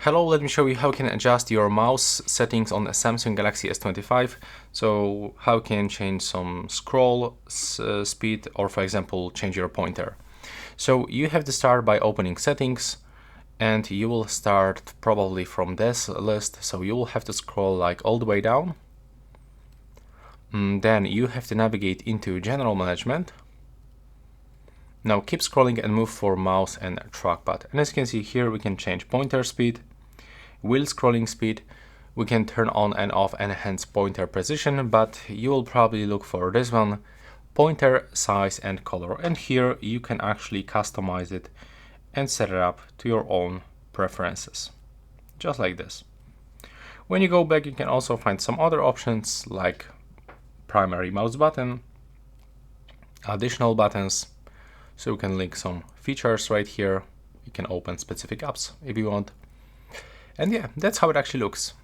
Hello, let me show you how you can adjust your mouse settings on a Samsung Galaxy S25. So how you can change some scroll speed, or for example change your pointer. So you have to start by opening settings, and you will start probably from this list. So you will have to scroll like all the way down. Then you have to navigate into general management. Now keep scrolling and move for mouse and trackpad. And as you can see here, we can change pointer speed, wheel scrolling speed. We can turn on and off enhance pointer precision, but you will probably look for this one, pointer size and color. And here you can actually customize it and set it up to your own preferences, just like this. When you go back, you can also find some other options like primary mouse button, additional buttons. So you can link some features right here. You can open specific apps if you want. And yeah, that's how it actually looks.